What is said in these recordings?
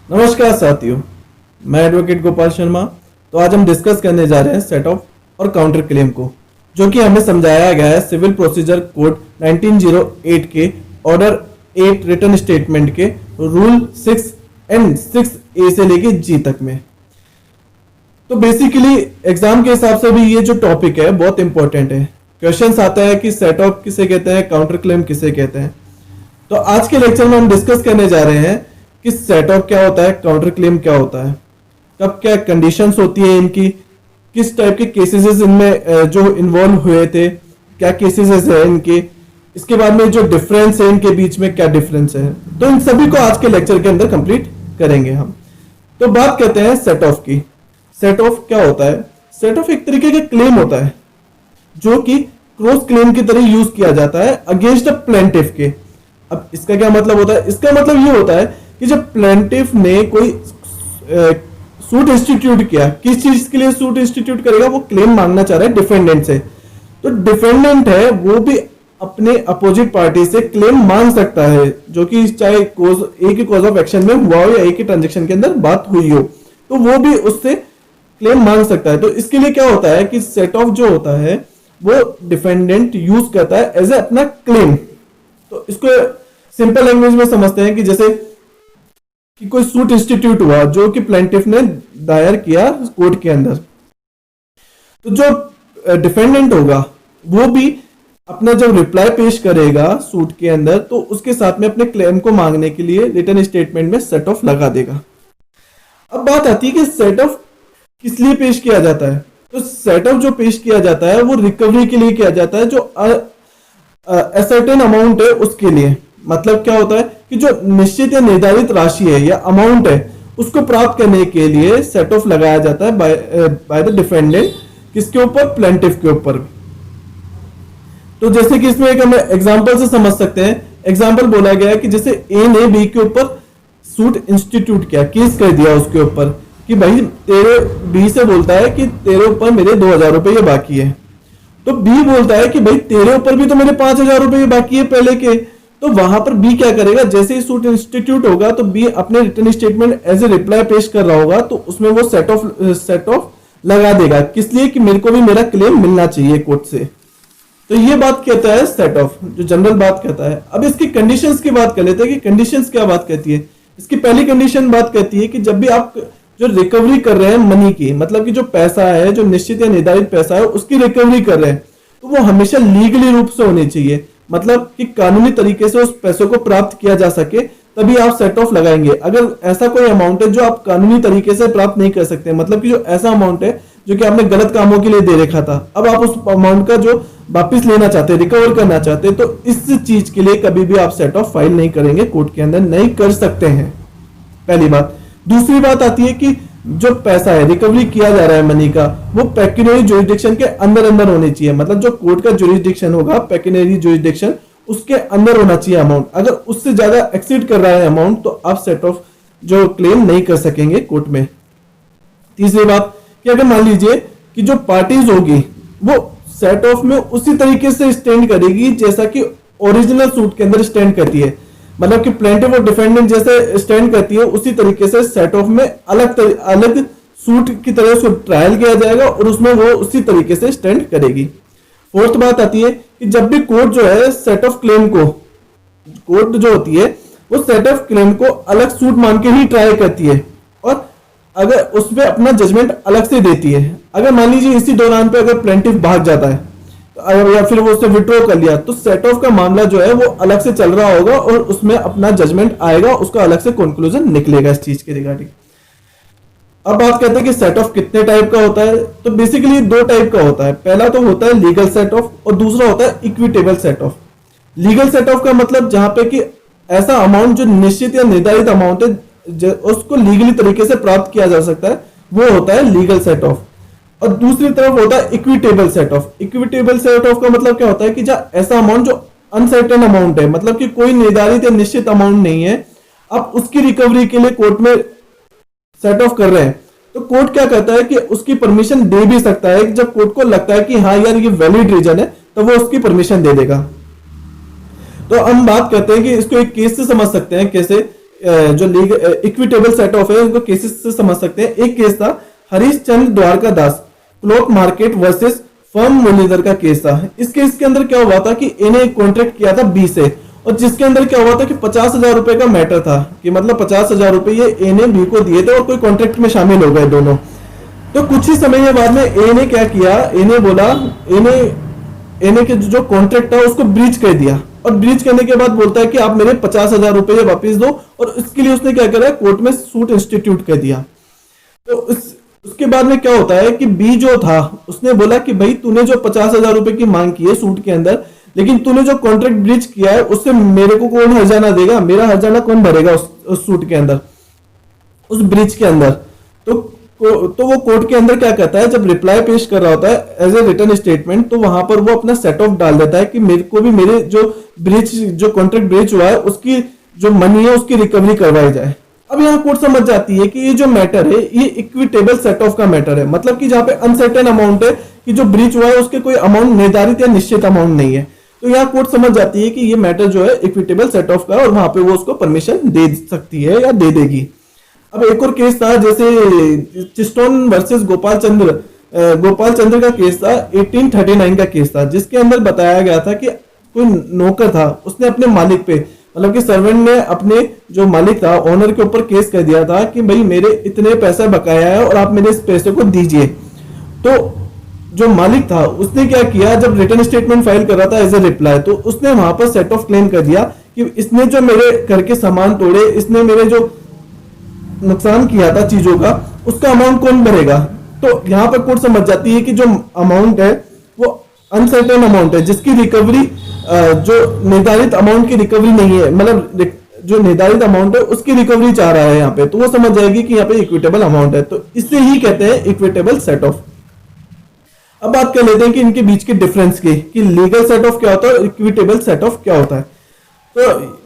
नमस्कार साथियों, मैं एडवोकेट गोपाल शर्मा। तो आज हम डिस्कस करने जा रहे हैं सेट ऑफ और काउंटर क्लेम को, जो कि हमें समझाया गया है सिविल प्रोसीजर कोड 1908 के ऑर्डर 8 रिटर्न स्टेटमेंट के रूल 6 एंड 6A से लेके G तक में। तो बेसिकली एग्जाम के हिसाब से भी ये जो टॉपिक है बहुत इंपॉर्टेंट है। क्वेश्चंस आता है कि सेट ऑफ किसे कहते हैं, काउंटर क्लेम किसे कहते हैं। तो आज के लेक्चर में हम डिस्कस करने जा रहे हैं कि सेट ऑफ क्या होता है, काउंटर क्लेम क्या होता है, कब क्या कंडीशंस होती है इनकी, किस टाइप के केसेस इनमें जो इन्वॉल्व हुए थे, क्या केसेस है इनके, इसके बाद में जो डिफरेंस है इनके बीच में क्या डिफरेंस है। तो इन सभी को आज के लेक्चर के अंदर कंप्लीट करेंगे हम। तो बात करते हैं सेट ऑफ की। सेट ऑफ क्या होता है? सेट ऑफ एक तरीके का क्लेम होता है जो कि क्रॉस क्लेम की तरह यूज किया जाता है अगेंस्ट द प्लेंटिफ के। अब इसका क्या मतलब होता है? इसका मतलब ये होता है कि जब प्लेंटिफ ने कोई सूट इंस्टीट्यूट किया, किस चीज के लिए सूट इंस्टीट्यूट करेगा? वो क्लेम मांगना चाह रहा है डिफेंडेंट से। तो डिफेंडेंट है वो भी अपने अपोजिट पार्टी से क्लेम मांग सकता है, जो कि चाहे एक ही कॉज ऑफ एक्शन में हुआ हो या एक ही ट्रांजेक्शन के अंदर बात हुई हो, तो वो भी उससे क्लेम मांग सकता है। तो इसके लिए क्या होता है कि सेट ऑफ जो होता है वो डिफेंडेंट यूज करता है एज ए अपना क्लेम। तो इसको सिंपल लैंग्वेज में समझते हैं कि जैसे कि कोई सूट इंस्टीट्यूट हुआ जो कि प्लेंटिफ ने दायर किया कोर्ट के अंदर, तो जो डिफेंडेंट होगा वो भी अपना जब रिप्लाई पेश करेगा सूट के अंदर, तो उसके साथ में अपने क्लेम को मांगने के लिए रिटर्न स्टेटमेंट में सेट ऑफ लगा देगा। अब बात आती है कि सेट ऑफ किस लिए पेश किया जाता है। तो सेट ऑफ जो पेश किया जाता है वो रिकवरी के लिए किया जाता है, जो असर्टेन अमाउंट है उसके लिए। मतलब क्या होता है कि जो निश्चित या निर्धारित राशि है या अमाउंट है उसको प्राप्त करने के लिए सेट ऑफ लगाया जाता है बाय द डिफेंडेंट। किसके ऊपर? प्लेंटिफ के ऊपर। तो जैसे कि इसमें एक हम एग्जांपल से समझ सकते हैं। एग्जांपल बोला गया है कि जैसे ए ने बी के ऊपर सूट इंस्टीट्यूट किया, केस कर दिया उसके ऊपर कि भाई तेरे, बी से बोलता है कि तेरे ऊपर मेरे 2000 रुपये बाकी है। तो बी बोलता है कि भाई तेरे ऊपर भी तो मेरे 5000 रुपये बाकी है पहले के। तो वहां पर बी क्या करेगा? जैसे ही सूट इंस्टीट्यूट होगा तो बी अपने return statement as a reply पेश कर रहा होगा, तो उसमें वो सेट ऑफ लगा देगा। किस लिए? कि मेरे को भी मेरा क्लेम मिलना चाहिए कोर्ट से। तो ये बात कहता है सेट ऑफ, जो जनरल बात कहता है। अब इसकी कंडीशंस की बात कर लेते हैं कि कंडीशंस क्या बात कहती है। इसकी पहली कंडीशन बात कहती है कि जब भी आप जो रिकवरी कर रहे हैं मनी की, मतलब कि जो पैसा है, जो निश्चित या निर्धारित पैसा है, उसकी रिकवरी कर रहे हैं, तो वो हमेशा लीगली रूप से होनी चाहिए। मतलब कि कानूनी तरीके से उस पैसों को प्राप्त किया जा सके, तभी आप सेट ऑफ लगाएंगे। अगर ऐसा कोई अमाउंट है जो आप कानूनी तरीके से प्राप्त नहीं कर सकते, मतलब कि जो ऐसा अमाउंट है जो कि आपने गलत कामों के लिए दे रखा था, अब आप उस अमाउंट का जो वापिस लेना चाहते हैं, रिकवर करना चाहते हैं, तो इस चीज के लिए कभी भी आप सेट ऑफ फाइल नहीं करेंगे, कोर्ट के अंदर नहीं कर सकते हैं। पहली बात। दूसरी बात आती है कि जो पैसा है, रिकवरी किया जा रहा है मनी का, वो पेक्यूनरी जुरिसडिक्शन के अंदर अंदर होनी चाहिए। मतलब जो कोर्ट का जुरिसडिक्शन होगा, पेक्यूनरी जुरिसडिक्शन, उसके अंदर होना चाहिए अमाउंट। अगर उससे ज्यादा एक्सीड कर रहा है अमाउंट, तो आप सेट ऑफ जो क्लेम नहीं कर सकेंगे कोर्ट में। तीसरी बात कि अगर मान लीजिए कि जो पार्टीज होगी वो सेट ऑफ में उसी तरीके से स्टैंड करेगी जैसा कि ओरिजिनल सूट के अंदर स्टैंड करती है, मतलब कि प्लेंटिफ और डिफेंडेंट जैसे स्टैंड करती है, उसी तरीके से सेट ऑफ में अलग सूट की तरह उसको ट्रायल किया जाएगा और उसमें वो उसी तरीके से स्टैंड करेगी। फोर्थ बात आती है कि जब भी कोर्ट जो है सेट ऑफ क्लेम को, कोर्ट जो होती है वो सेट ऑफ क्लेम को अलग सूट मान के ही ट्राई करती है, और अगर उसमें अपना जजमेंट अलग से देती है। अगर मान लीजिए इसी दौरान पे अगर प्लेंटिफ भाग जाता है या फिर वो उससे विड्रॉ कर लिया, तो सेट ऑफ का मामला जो है वो अलग से चल रहा होगा और उसमें अपना जजमेंट आएगा, उसका अलग से कंक्लूजन निकलेगा इस चीज के रिगार्डिंग। अब बात करते हैं कि सेट ऑफ कितने टाइप का होता है। तो बेसिकली दो टाइप का होता है। पहला तो होता है लीगल सेट ऑफ और दूसरा होता है equitable set of. Legal set of का मतलब जहां पे कि ऐसा अमाउंट जो निश्चित या निर्धारित अमाउंट है उसको लीगली तरीके से प्राप्त किया जा सकता है, वो होता है लीगल सेट ऑफ। और दूसरी तरफ होता है equitable set of. Equitable set of का मतलब क्या होता है कि जहां ऐसा अमाउंट जो अनसर्टेन अमाउंट है, मतलब कि कोई निर्धारित या निश्चित अमाउंट नहीं है, आप उसकी रिकवरी के लिए कोर्ट में सेट ऑफ कर रहे हैं, तो कोर्ट क्या करता है कि उसकी परमिशन दे भी सकता है। जब कोर्ट को लगता है कि हाँ यार ये वैलिड रीजन है, तो वो उसकी परमिशन दे देगा। तो हम बात करते हैं कि इसको एक केस से समझ सकते हैं। कैसे? जो इक्विटेबल सेट ऑफ है उनको केसेस से समझ सकते हैं। एक केस था Harish Chandra Dwarka Das clock market versus firm Muralidhar का केस था। इस केस के अंदर क्या हुआ था कि इन्हें एक कॉन्ट्रैक्ट किया था बी से, और जिसके अंदर क्या हुआ था कि 50,000 रुपए का मैटर था, कि मतलब 50,000 रुपए ये ए ने बी को दिए थे और कोई कॉन्ट्रैक्ट में शामिल हो गए दोनों। तो कुछ ही समय के बाद में ए ने क्या किया, ए ने बोला, ए ने के जो कॉन्ट्रैक्ट था उसको ब्रीच कर दिया, और ब्रीच करने के बाद बोलता है कि आप मेरे 50,000 रुपए वापस दो, और इसके लिए उसने क्या करा, कोर्ट में सूट इंस्टीट्यूट कर दिया। तो उसके बाद में क्या होता है कि बी जो था उसने बोला कि भाई तूने जो 50,000 रुपए की मांग की है सूट के अंदर, लेकिन तूने जो कॉन्ट्रैक्ट ब्रीच किया है उससे मेरे को कौन हर्जाना देगा, मेरा हर्जाना कौन भरेगा उस सूट के अंदर, उस ब्रीच के अंदर। तो वो कोर्ट के अंदर क्या कहता है, जब रिप्लाई पेश कर रहा होता है एज ए रिटर्न स्टेटमेंट, तो वहां पर वो अपना सेट ऑफ डाल देता है कि मेरे को भी मेरे जो ब्रीच, जो कॉन्ट्रैक्ट ब्रीच हुआ है उसकी जो मनी है उसकी रिकवरी करवाई जाए। अब यहाँ कोर्ट समझ जाती है कि ये जो मैटर है ये इक्विटेबल सेट ऑफ का मैटर है, मतलब कि जहां पे अनसर्टेन अमाउंट है कि जो ब्रीच हुआ है उसके कोई अमाउंट निर्धारित या निश्चित अमाउंट नहीं है। तो यहाँ कोर्ट समझ जाती है कि ये मैटर जो है इक्विटेबल सेट ऑफ का, और वहां पे वो उसको परमिशन दे सकती है या दे देगी। अब एक और केस था जैसे चिस्टोन वर्सेस गोपाल चंद्र का केस था, 1839 का केस था, जिसके अंदर बताया गया था कि कोई नौकर था, उसने अपने मालिक पे, मतलब कि सर्वेंट ने अपने जो मालिक था ओनर के ऊपर केस कर दिया था कि भाई मेरे इतने पैसा बकाया है और आप मेरे इस पैसे को दीजिए। तो जो मालिक था उसने क्या किया, जब रिटर्न स्टेटमेंट फाइल कर रहा था एज ए रिप्लाई, तो उसने वहां पर सेट ऑफ क्लेम कर दिया कि इसने जो मेरे घर के सामान तोड़े, इसने मेरे जो नुकसान किया था चीजों का, उसका अमाउंट कौन भरेगा। तो यहाँ पर कोर्ट समझ जाती है कि जो अमाउंट है वो अनसर्टेन अमाउंट है, जिसकी रिकवरी जो निर्धारित अमाउंट की रिकवरी नहीं है, मतलब जो निर्धारित अमाउंट है उसकी रिकवरी चाह रहा है यहाँ पे, तो वो समझ जाएगी कि यहाँ पे इक्विटेबल अमाउंट है, तो इससे ही कहते हैं इक्विटेबल सेट ऑफ। अब बात कर लेते हैं कि इनके बीच के डिफरेंस की, कि लीगल सेट ऑफ क्या होता है और इक्विटेबल सेट ऑफ क्या होता है। तो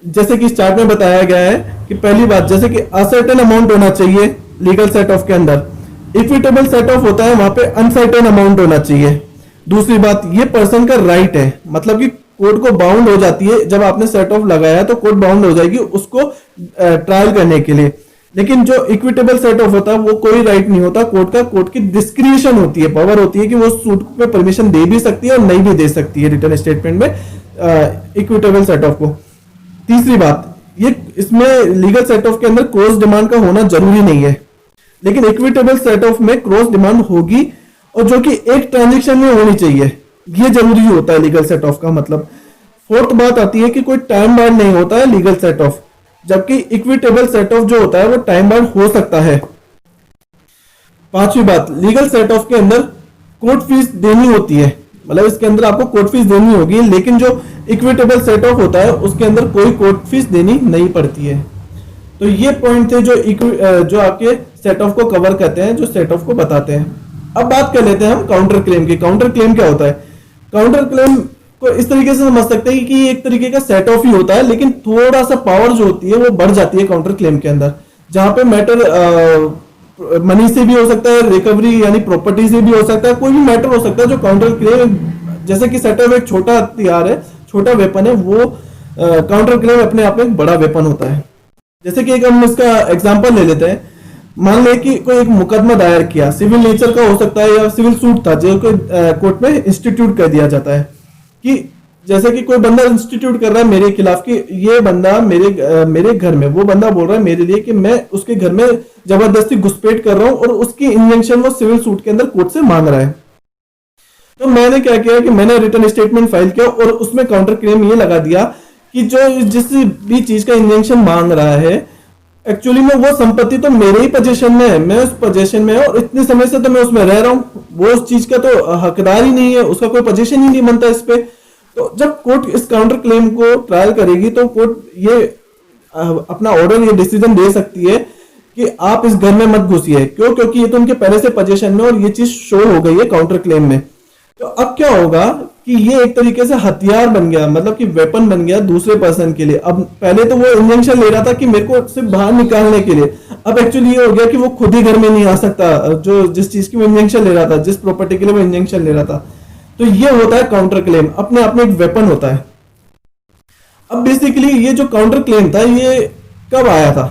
जैसे कि चार्ट में बताया गया है कि पहली बात जैसे कि असर्टेन अमाउंट होना चाहिए लीगल सेट ऑफ के अंदर, इक्विटेबल सेट ऑफ होता है वहां पे अनसर्टेन अमाउंट होना चाहिए। दूसरी बात, ये पर्सन का राइट है, मतलब कि कोर्ट को बाउंड हो जाती है, जब आपने सेट ऑफ लगाया तो कोर्ट बाउंड हो जाएगी उसको ट्रायल करने के लिए। लेकिन जो इक्विटेबल सेट ऑफ होता है वो कोई राइट नहीं होता कोर्ट का, कोर्ट की डिस्क्रिशन होती है, पावर होती है कि वो सूट पे परमिशन दे भी सकती है और नहीं भी दे सकती है रिटर्न स्टेटमेंट में इक्विटेबल सेट ऑफ को। तीसरी बात, ये इसमें लीगल सेट ऑफ के अंदर क्रॉस डिमांड का होना जरूरी नहीं है, लेकिन इक्विटेबल सेट ऑफ में क्रॉस डिमांड होगी और जो कि एक ट्रांजैक्शन में होनी चाहिए, ये जरूरी होता है लीगल सेट ऑफ का मतलब। फोर्थ बात आती है कि कोई टाइम बाउंड नहीं होता है लीगल सेट ऑफ, जबकि इक्विटेबल सेट ऑफ जो होता है वो टाइम बाउंड हो सकता है। पांचवी बात, लीगल सेट ऑफ के अंदर कोर्ट फीस देनी होती है, मतलब इसके अंदर आपको कोर्ट फीस देनी होगी, लेकिन जो इक्विटेबल सेट ऑफ होता है उसके अंदर कोई कोर्ट फीस देनी नहीं पड़ती है। तो ये पॉइंट थे जो आपके सेट ऑफ को कवर करते हैं, जो सेट ऑफ को बताते हैं। अब बात कर लेते हैं हम काउंटर क्लेम की। काउंटर क्लेम क्या होता है? काउंटर क्लेम को इस तरीके से समझ सकते हैं कि एक तरीके का सेट ऑफ ही होता है, लेकिन थोड़ा सा पावर जो होती है वो बढ़ जाती है काउंटर क्लेम के अंदर, जहां पे मैटर मनी से भी हो सकता है, रिकवरी यानी प्रॉपर्टी से भी हो सकता है, कोई भी मैटर हो सकता है। जो काउंटर क्लेम, जैसे कि सेट ऑफ एक छोटा हथियार है, छोटा वेपन है, वो काउंटर क्लेम अपने आप में एक बड़ा वेपन होता है। जैसे कि एक हम इसका एग्जांपल ले लेते हैं। मान ले कि कोई एक मुकदमा दायर किया, सिविल नेचर का हो सकता है या सिविल सूट था जो कोर्ट में इंस्टीट्यूट कर दिया जाता है, कि जैसे कि कोई बंदा इंस्टीट्यूट कर रहा है मेरे खिलाफ कि ये बंदा मेरे घर में, वो बंदा बोल रहा है मेरे लिए कि मैं उसके घर में जबरदस्ती घुसपैठ कर रहा हूं और उसकी इंजेक्शन वो सिविल सूट के अंदर कोर्ट से मांग रहा है। तो मैंने क्या किया कि मैंने रिटर्न स्टेटमेंट फाइल किया और उसमें काउंटर क्लेम ये लगा दिया कि जो जिस भी चीज का इंजेक्शन मांग रहा है एक्चुअली में वो संपत्ति तो मेरे ही पोजीशन में है, मैं उस पोजीशन में और इतने समय से तो मैं उसमें रह रहा हूं, वो उस चीज का तो हकदार ही नहीं है, उसका कोई पोजीशन ही नहीं बनता इस पे। तो जब कोर्ट इस काउंटर क्लेम को ट्रायल करेगी तो कोर्ट ये अपना ऑर्डर, ये डिसीजन दे सकती है कि आप इस घर में मत घुसिए। क्यों? क्योंकि ये तो उनके पहले से पोजीशन में और ये चीज शो हो गई है काउंटर क्लेम में। तो अब क्या होगा कि ये एक तरीके से हथियार बन गया, मतलब कि वेपन बन गया दूसरे पर्सन के लिए। अब पहले तो वो इंजेक्शन ले रहा था कि मेरे को सिर्फ बाहर निकालने के लिए, अब एक्चुअली ये हो गया कि वो खुद ही घर में नहीं आ सकता, जो जिस चीज की वो इंजेक्शन ले रहा था, जिस प्रॉपर्टी के लिए वो इंजेक्शन ले रहा था। तो ये होता है काउंटर क्लेम, अपने आप में एक वेपन होता है। अब बेसिकली ये जो काउंटर क्लेम था ये कब आया था।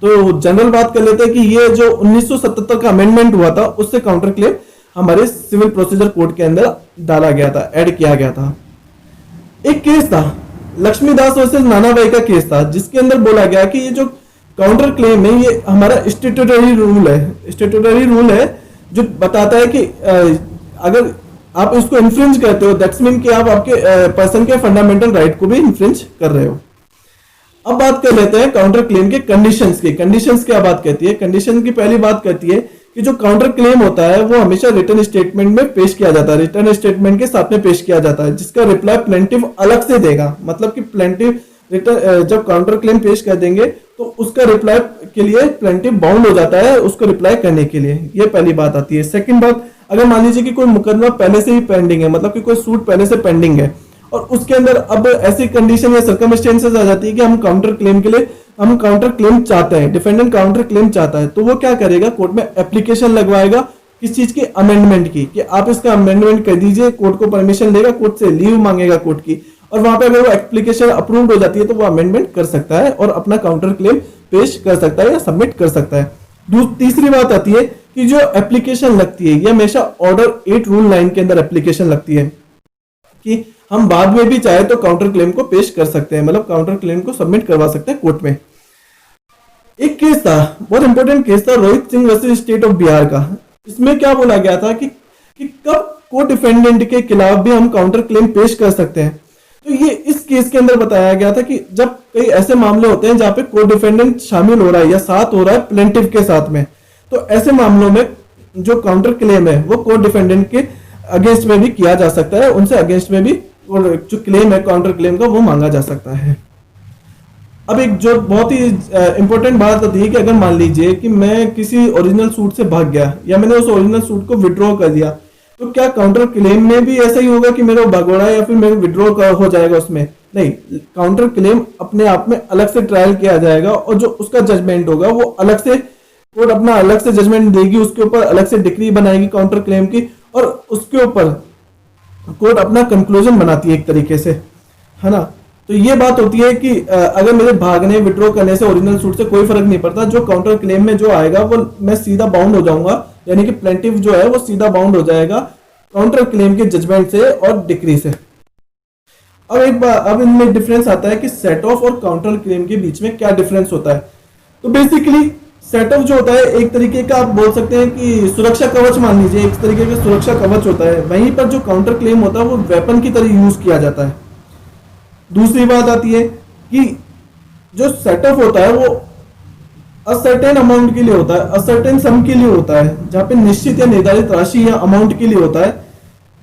तो जनरल बात कर लेते हैं कि ये जो 1977 का अमेंडमेंट हुआ था उससे काउंटर क्लेम हमारे सिविल प्रोसीजर कोड के अंदर डाला गया था, ऐड किया गया था। एक केस था लक्ष्मीदास वर्सेस नाना भाई का केस था, जिसके अंदर बोला गया कि ये जो काउंटर क्लेम है ये हमारा स्टेटूटरी रूल है जो बताता है कि अगर आप इसको इन्फ्रिंज करते हो दैट्स मीन कि आप आपके पर्सन के फंडामेंटल राइट को भी इन्फ्रिंज कर रहे हो। अब बात कर लेते हैं काउंटर क्लेम के कंडीशंस की। कंडीशंस क्या बात कहती है? कंडीशन की पहली बात कहती है कि जो काउंटर क्लेम होता है वो हमेशा रिटर्न स्टेटमेंट में पेश किया जाता है, रिटर्न स्टेटमेंट के साथ में पेश किया जाता है, जिसका रिप्लाई प्लेंटिव अलग से देगा। मतलब कि प्लेंटिव रिटर्न जब काउंटर क्लेम पेश कर देंगे तो उसका रिप्लाई के लिए प्लेंटिव बाउंड हो जाता है उसको रिप्लाई करने के लिए। ये पहली बात आती है। सेकंड बात, अगर मान लीजिए कि कोई मुकदमा पहले से ही पेंडिंग है, मतलब कि कोई सूट पहले से पेंडिंग है और उसके अंदर अब ऐसी कंडीशन या सर्कमस्टेंसेस आ जाती है कि हम काउंटर क्लेम के लिए हम काउंटर क्लेम चाहते हैं, डिफेंडेंट काउंटर क्लेम चाहता है, तो वो क्या करेगा? कोर्ट में एप्लीकेशन लगवाएगा किस चीज की? अमेंडमेंट की, कि आप इसका अमेंडमेंट कर दीजिए। कोर्ट को परमिशन लेगा, कोर्ट से लीव मांगेगा कोर्ट की, और वहां पे अगर वो एप्लीकेशन अप्रूव्ड हो जाती है तो वो अमेंडमेंट कर सकता है और अपना काउंटर क्लेम पेश कर सकता है या सबमिट कर सकता है। तीसरी बात आती है कि जो एप्लीकेशन लगती है ये हमेशा ऑर्डर 8 रूल 9 के अंदर एप्लीकेशन लगती है कि हम बाद में भी चाहे तो काउंटर क्लेम को पेश कर सकते हैं, मतलब काउंटर क्लेम को सबमिट करवा सकते हैं कोर्ट में। एक केस था, बहुत इंपॉर्टेंट केस था, Rohit Singh versus state of Bihar का। इसमें क्या बोला गया था कि कब को डिफेंडेंट के खिलाफ भी हम काउंटर क्लेम पेश कर सकते हैं। तो ये इस केस के अंदर बताया गया था कि जब कई ऐसे मामले होते हैं जहां पे को डिफेंडेंट शामिल हो रहा है या साथ हो रहा है प्लेंटिफ के साथ में, तो ऐसे मामलों में जो काउंटर क्लेम है वो को डिफेंडेंट के अगेंस्ट में भी किया जा सकता है, उनसे अगेंस्ट में भी जो क्लेम है काउंटर क्लेम का वो मांगा जा सकता है। अब एक जो बहुत ही इंपॉर्टेंट बात होती है कि अगर मान लीजिए कि मैं किसी ओरिजिनल सूट से भाग गया या मैंने उस ओरिजिनल सूट को विड्रॉ कर दिया, तो क्या काउंटर क्लेम में भी ऐसा ही होगा कि मेरा भगोड़ा या फिर मेरा विड्रॉ हो जाएगा उसमें? नहीं, काउंटर क्लेम अपने आप में अलग से ट्रायल किया जाएगा और जो उसका जजमेंट होगा वो अलग से कोर्ट अपना अलग से जजमेंट देगी, उसके ऊपर अलग से डिक्री बनाएगी काउंटर क्लेम की, और उसके ऊपर कोर्ट अपना कंक्लूजन बनाती है एक तरीके से, है ना। तो ये बात होती है कि अगर मेरे भागने विड्रॉ करने से ओरिजिनल सूट से कोई फर्क नहीं पड़ता, जो काउंटर क्लेम में जो आएगा वो मैं सीधा बाउंड हो जाऊंगा, यानी कि प्लेंटिफ जो है वो सीधा बाउंड हो जाएगा काउंटर क्लेम के जजमेंट से और डिक्री से। अब एक बार अब इनमें डिफरेंस आता है कि सेट ऑफ और काउंटर क्लेम के बीच में क्या डिफरेंस होता है। तो बेसिकली सेट ऑफ जो होता है एक तरीके का आप बोल सकते हैं कि सुरक्षा कवच, मान लीजिए एक तरीके का सुरक्षा कवच होता है, वहीं पर जो काउंटर क्लेम होता है वो वेपन की तरह यूज किया जाता है। दूसरी बात आती है कि जो सेट ऑफ होता है वो असर्टेन अमाउंट के लिए होता है, असर्टेन सम के लिए होता है, जहां पे निश्चित या निर्धारित राशि या अमाउंट के लिए होता है।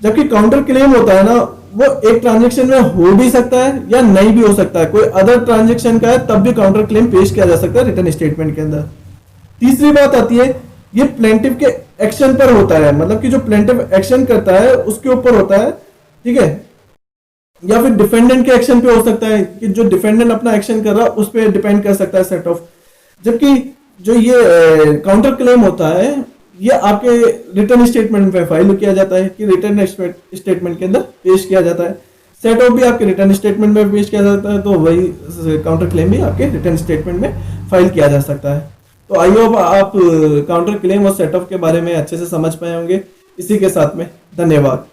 जबकि काउंटर क्लेम होता है ना, वो एक ट्रांजेक्शन में हो भी सकता है या नहीं भी हो सकता है, कोई अदर ट्रांजेक्शन का है तब भी काउंटर क्लेम पेश किया जा सकता है रिटर्न स्टेटमेंट के अंदर। तीसरी बात आती है ये प्लेंटिफ के एक्शन पर होता है, मतलब कि जो प्लेंटिफ एक्शन करता है उसके ऊपर होता है, ठीक है, या फिर डिफेंडेंट के एक्शन पे हो सकता है कि जो डिफेंडेंट अपना एक्शन कर रहा है उस पर डिपेंड कर सकता है सेट ऑफ। जबकि जो ये काउंटर क्लेम होता है ये आपके रिटर्न स्टेटमेंट में फाइल किया जाता है कि रिटर्न स्टेटमेंट के अंदर पेश किया जाता है। सेट ऑफ भी आपके रिटर्न स्टेटमेंट में पेश किया जाता है, तो वही काउंटर क्लेम भी आपके रिटर्न स्टेटमेंट में फाइल किया जा सकता है। तो आई होप आप काउंटर क्लेम और सेट ऑफ के बारे में अच्छे से समझ पाए होंगे। इसी के साथ में धन्यवाद।